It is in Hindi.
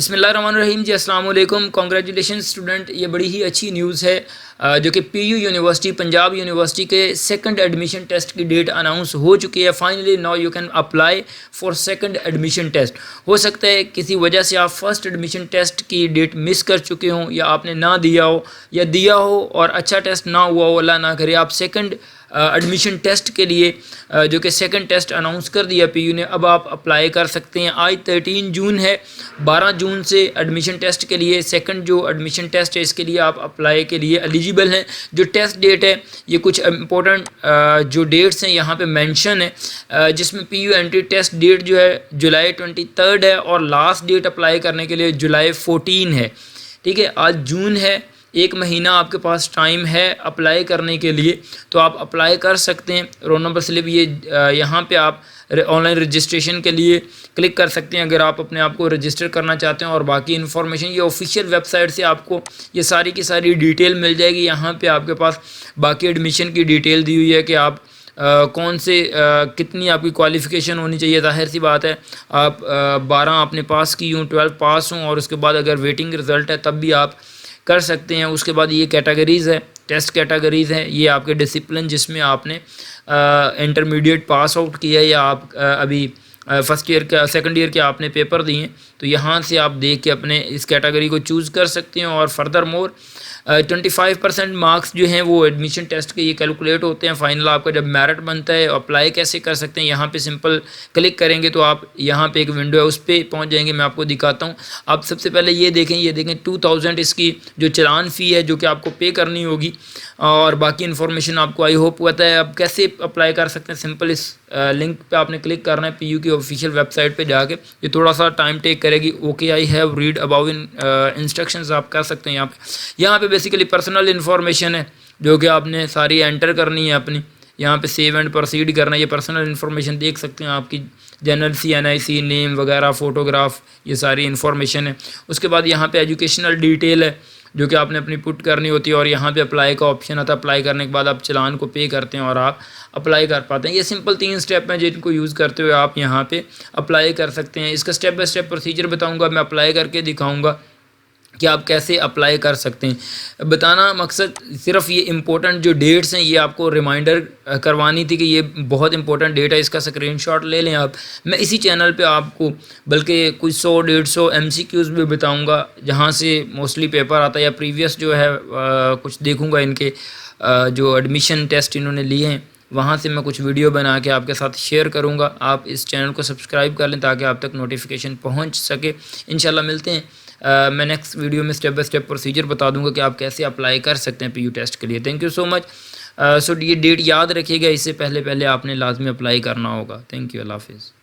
बिस्मिल्लाहिर्रहमानिर्रहीम जी, अस्सलाम वालेकुम। कॉन्ग्रेचुलेशन स्टूडेंट, ये बड़ी ही अच्छी न्यूज़ है जो कि पीयू यूनिवर्सिटी, पंजाब यूनिवर्सिटी के सेकंड एडमिशन टेस्ट की डेट अनाउंस हो चुकी है। Finally now you can apply for second admission test. हो सकता है किसी वजह से आप फर्स्ट एडमिशन टेस्ट की डेट मिस कर चुके हों, या आपने ना दिया हो, या दिया हो और अच्छा टेस्ट ना हुआ हो, अल्लाह ना करे। आप सेकंड एडमिशन टेस्ट के लिए जो कि सेकंड टेस्ट अनाउंस कर दिया पीयू ने, अब आप अप्लाई कर सकते हैं। आज 13 जून है, 12 जून से एडमिशन टेस्ट के लिए सेकंड जो एडमिशन टेस्ट है इसके लिए आप अप्लाई के लिए एलिजिबल हैं। जो टेस्ट डेट है ये कुछ इंपॉर्टेंट जो डेट्स हैं यहाँ पे मेंशन है, जिसमें पीयू एंट्री टेस्ट डेट जो है जुलाई 23 है और लास्ट डेट अप्लाई करने के लिए जुलाई 14 है। ठीक है, आज जून है, एक महीना आपके पास टाइम है अप्लाई करने के लिए, तो आप अप्लाई कर सकते हैं। रोल नंबर स्लिप ये यहाँ पे आप ऑनलाइन रजिस्ट्रेशन के लिए क्लिक कर सकते हैं अगर आप अपने आप को रजिस्टर करना चाहते हैं। और बाकी इन्फॉर्मेशन ये ऑफिशियल वेबसाइट से आपको ये सारी की सारी डिटेल मिल जाएगी। यहाँ पे आपके पास बाकी एडमिशन की डिटेल दी हुई है कि आप कौन से कितनी आपकी क्वालिफ़िकेशन होनी चाहिए। ज़ाहिर सी बात है आप 12 आपने पास की हों, 12 पास हों और उसके बाद अगर वेटिंग रिज़ल्ट है तब भी आप कर सकते हैं। उसके बाद ये कैटेगरीज़ है, टेस्ट कैटेगरीज़ हैं, ये आपके डिसिप्लिन जिसमें आपने इंटरमीडिएट पास आउट किया या आप अभी फर्स्ट ईयर का सेकंड ईयर के आपने पेपर दिए, तो यहाँ से आप देख के अपने इस कैटेगरी को चूज़ कर सकते हैं। और फर्दर मोर 25% मार्क्स जो हैं वो एडमिशन टेस्ट के ये कैलकुलेट होते हैं। फाइनल आपका जब मेरिट बनता है, अप्लाई कैसे कर सकते हैं, यहाँ पे सिंपल क्लिक करेंगे तो आप यहाँ पे एक विंडो है उस पर पहुँच जाएंगे। मैं आपको दिखाता हूँ। आप सबसे पहले ये देखें 2000 इसकी जो चलान फ़ी है जो कि आपको पे करनी होगी, और बाकी इन्फॉर्मेशन आपको आई होप पता है। अब कैसे अप्लाई कर सकते हैं, सिंपल इस लिंक पे आपने क्लिक करना है पीयू की ऑफिशियल वेबसाइट पे जाके। ये थोड़ा सा टाइम टेक करेगी। Okay, I have read about instructions आप कर सकते हैं। यहाँ पे बेसिकली पर्सनल इन्फॉर्मेशन है जो कि आपने सारी एंटर करनी है अपनी। यहाँ पे सेव एंड प्रोसीड करना है। ये पर्सनल इन्फॉर्मेशन देख सकते हैं आपकी, जनरल सी, NIC, नेम वगैरह, फ़ोटोग्राफ, ये सारी इन्फॉर्मेशन है। उसके बाद यहाँ पे एजुकेशनल डिटेल है जो कि आपने अपनी पुट करनी होती है, और यहाँ पे अप्लाई का ऑप्शन आता है। अप्लाई करने के बाद आप चलान को पे करते हैं और आप अप्लाई कर पाते हैं। ये सिंपल 3 स्टेप हैं जिनको यूज़ करते हुए आप यहाँ पे अप्लाई कर सकते हैं। इसका स्टेप बाय स्टेप प्रोसीजर बताऊँगा, मैं अप्लाई करके दिखाऊँगा कि आप कैसे अप्लाई कर सकते हैं। बताना मकसद सिर्फ ये इम्पोर्टेंट जो डेट्स हैं ये आपको रिमाइंडर करवानी थी कि ये बहुत इंपॉर्टेंट डेट है, इसका स्क्रीनशॉट ले लें आप। मैं इसी चैनल पे आपको बल्कि कुछ 100-150 MCQs भी बताऊंगा जहाँ से मोस्टली पेपर आता है, या प्रीवियस जो है कुछ देखूंगा इनके जो एडमिशन टेस्ट इन्होंने लिए हैं, वहाँ से मैं कुछ वीडियो बना के आपके साथ शेयर करूँगा। आप इस चैनल को सब्सक्राइब कर लें ताकि आप तक नोटिफिकेशन पहुँच सके। इंशाल्लाह मिलते हैं मैं नेक्स्ट वीडियो में स्टेप बाय स्टेप प्रोसीजर बता दूंगा कि आप कैसे अप्लाई कर सकते हैं पीयू टेस्ट के लिए। Thank you so much. So ये डेट याद रखिएगा, इससे पहले आपने लाजमी अप्लाई करना होगा। थैंक यू, अल्लाह हाफिज़।